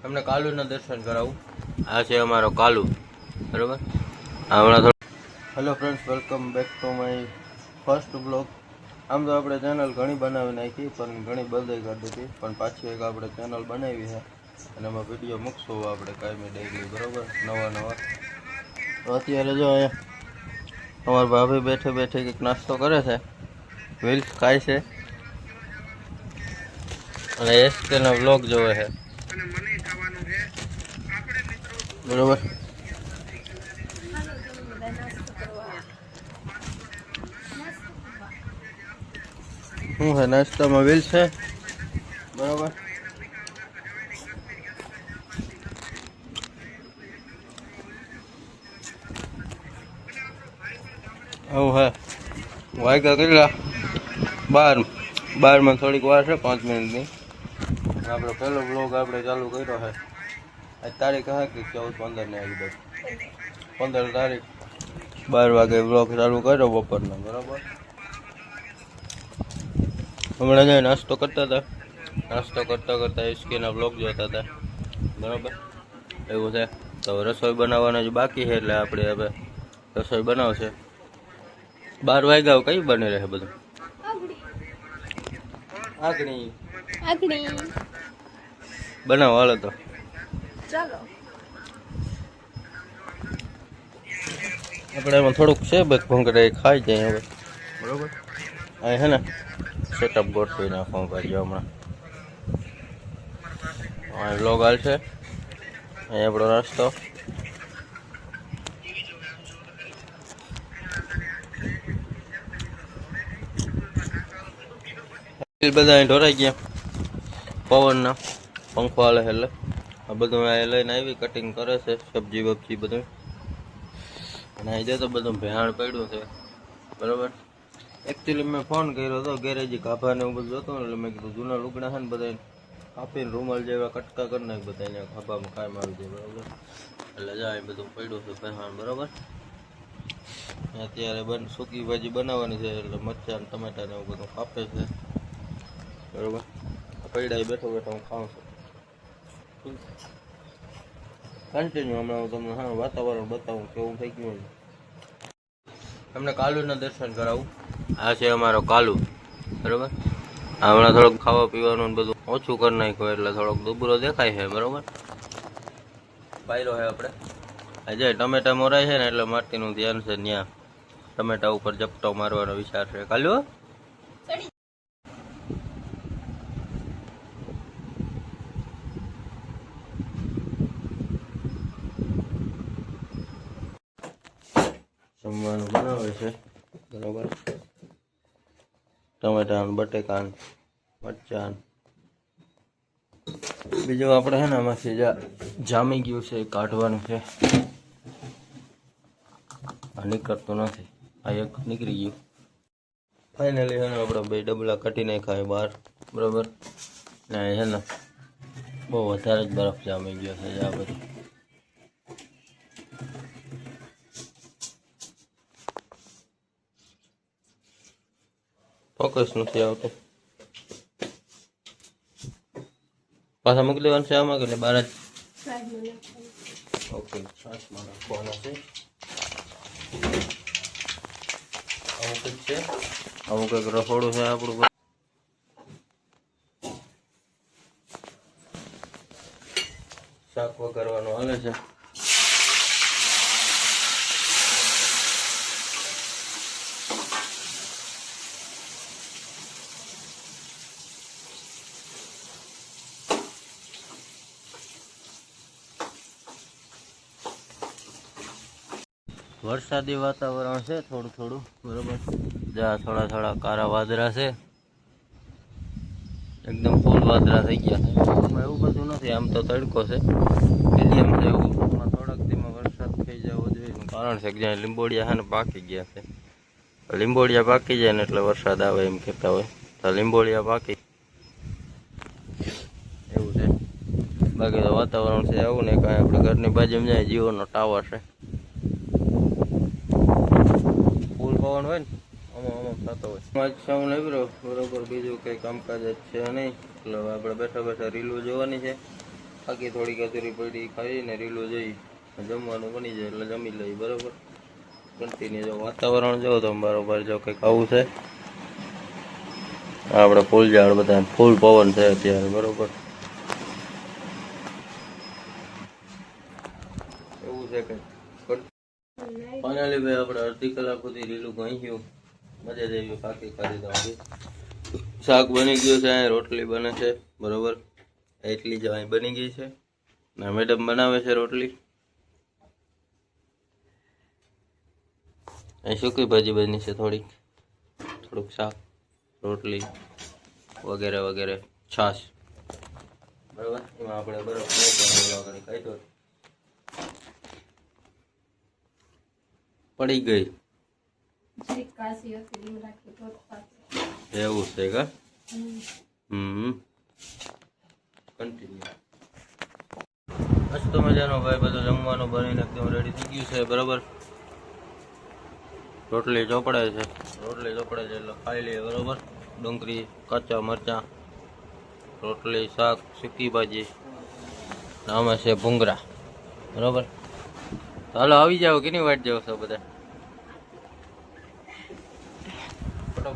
તમને કાલુના દર્શન કરાવું. આ છે અમારો કાલુ, બરોબર. હમણાં hello friends, welcome back to my first blog. આમ તો આપણે ચેનલ ઘણી બનાવી નાખી, પણ ઘણી બંધ કરી દીધી, પણ પાછી એક આપણે ચેનલ બનાવી છે અને એમાં વિડીયો મૂકશું આપણે કાયમી ડેઈલી, બરોબર, નવા. તો અત્યારે જો અહીંયા અમારા ભાભી બેઠે કંઈક નાસ્તો કરે છે, વિલ્સ ખાય છે અને એસકેનો વ્લોગ જોવે છે, બરોબર. શું છે નાસ્તામાં? વિલ્સ છે, બરોબર. આવું હે વાગ્યા કેટલા? 12 થોડીક વાર છે, 5 મિનિટની. આપણો પહેલો બ્લોગ આપણે ચાલુ કર્યો છે. આજ તારીખ હે કે 14-15 ની આજુબાજુ, 15 તારીખ 12 વાગે બ્લોગ ચાલુ કર્યો બપોરના, બરાબર. હમણાં જાય નાસ્તો કરતા એસકેના બ્લોગ જોતા હતા, બરાબર. એવું છે. તો રસોઈ બનાવવાનું જ બાકી છે, એટલે આપણે હવે રસોઈ બનાવશે. 12 વાગ્યા કઈ બની રહે બધું? આગણી બનાવો, હાલો તો ચાલો. આપણે એમાં થોડુંક છે બેક ભંગરે ખાઈ જાય હવે, બરોબર. અહીં છે ને સેટઅપ ગોઠવી નાખવું કરજો હમણાં. અહીં વ્લોગ હાલશે, અહીં આપણો નાસ્તો. બધા અહીં ઢોરાઈ ગયા પવનના પંખો હાલે, એટલે આ બધું અહીં લઈને આવી કટિંગ કરે છે, સબ્જી વબ્જી બધું. અને અહીં જતો બધું ભેહાણ પડ્યું છે, બરોબર. એકચ્યુઅલી મેં ફોન કર્યો હતો ગેરેજી કાભાને એવું બધું હતું, એટલે મેં કીધું જૂના લુગડા છે ને બધા કાપીને રૂમાલ જેવા કટકા કરી નાખ, બધા અહીંયા ખાભામાં કાયમ આવી જાય, બરોબર. એટલે જાય બધું પડ્યું છે ભેહાણ, બરોબર. અત્યારે સૂકી ભાજી બનાવવાની છે, એટલે મરચાં ટમેટા ને એવું બધું કાપે છે, બરોબર. પૈડા બેઠો હું ખાઉં છું કન્ટિન્યુ. હમણાં હું તમને હા વાતાવરણ બતાવું કેવું થઈ ગયું. તમને કાલુના દર્શન કરાવું. આ છે અમારો કાલુ, બરોબર. હમણાં થોડુંક ખાવા પીવાનું બધું ઓછું કરી નાખ્યું, એટલે થોડોક દુબળો દેખાય છે, બરોબર. પાયરો છે આપણે આજે ટમેટા મોરાય છે ને, એટલે માટીનું ધ્યાન છે, ત્યાં ટમેટા ઉપર ઝપટો મારવાનો વિચાર છે. કાલુ જમવાનું બનાવે છે, બરોબર. ટમેટા, બટેકા, મરચાં. બીજું આપણે છે ને આમાંથી જામી ગયું છે, કાઢવાનું છે. આ નીકળતું નથી, આ એક નીકળી ગયું. ફાઇનલી છે ને આપણે 2 ડબલા કાઢી નાખ્યા બહાર, બરોબર. ને છે ને બહુ વધારે જ બરફ જામી ગયો છે આ બધું. ફોકસ નથી આવતો. પાછા મૂકી દેવાનું છે આમાં કે બહાર જ? ઓકે, છાશમાં નાખવાના છે. આવું કંઈક છે, આવું કંઈક રસોડું છે આપણું. શાક વઘારવાનું હાલે છે. વરસાદી વાતાવરણ છે થોડું, બરોબર. જ્યાં થોડા કારા વાદળા છે, એકદમ ફૂલ વાદળા થઈ ગયા છે. એવું બધું નથી, આમ તો તડકો છે, મીડિયમ છે એવું. થોડાક દીમાં વરસાદ થઈ જવો જોઈએ. કારણ છે કે જ્યાં લીંબોડિયા છે ને પાકી ગયા છે, લીંબોડિયા પાકી જાય ને એટલે વરસાદ આવે એમ કહેતા હોય. તો લીંબોડિયા પાકી એવું છે. બાકી તો વાતાવરણ છે આવું ને કાંઈ. આપણે ઘરની બાજુમાં જાય જીઓનો ટાવર છે, ફૂલ પવન હોય ને આમાં થતો હોય. સાઉન્ડ આવ્યો, બરોબર. બીજું કંઈ કામકાજ જ છે નહીં, એટલે આપણે બેઠા રીલું જોવાની છે. બાકી થોડીક અધૂરી પડી ખાઈને રીલું જઈ જમવાનું બની જાય એટલે જમી લઈ બરોબર. કન્ટિન્યુ જો વાતાવરણ જો તો બરોબર જો કંઈક આવું છે. આપણે ફૂલ ઝાડ બધા ફૂલ પવન છે અત્યારે બરોબર એવું છે કે ફાઇનલી ભાઈ આપણે અડધી કલાક સુધી રીલું ગયું મજા જ આવી પાકી ખાધી તો શાક બની ગયું છે અહીં રોટલી બને છે બરોબર એટલી જ અહીં બની ગઈ છે ને મેડમ બનાવે છે રોટલી અહીં સૂકી ભાજી બની છે થોડુંક શાક રોટલી વગેરે વગેરે છાશ બરાબર એમાં આપણે બરફ કાઢ્યો પડી ગઈ એવું છે કા કન્ટિન્યુ મસ્ત મજાનો ભાઈ બધું જમવાનું બનીને એકદમ રેડી થઈ ગયું છે બરાબર રોટલી ચોપડાય છે એટલે ખાઈ લઈએ બરાબર ડુંગળી કાચા મરચાં રોટલી શાક સૂકી ભાજી આમાં છે ભૂંગળા બરાબર હાલો આવી જાઓ કેની વાટ જાવ છો બધા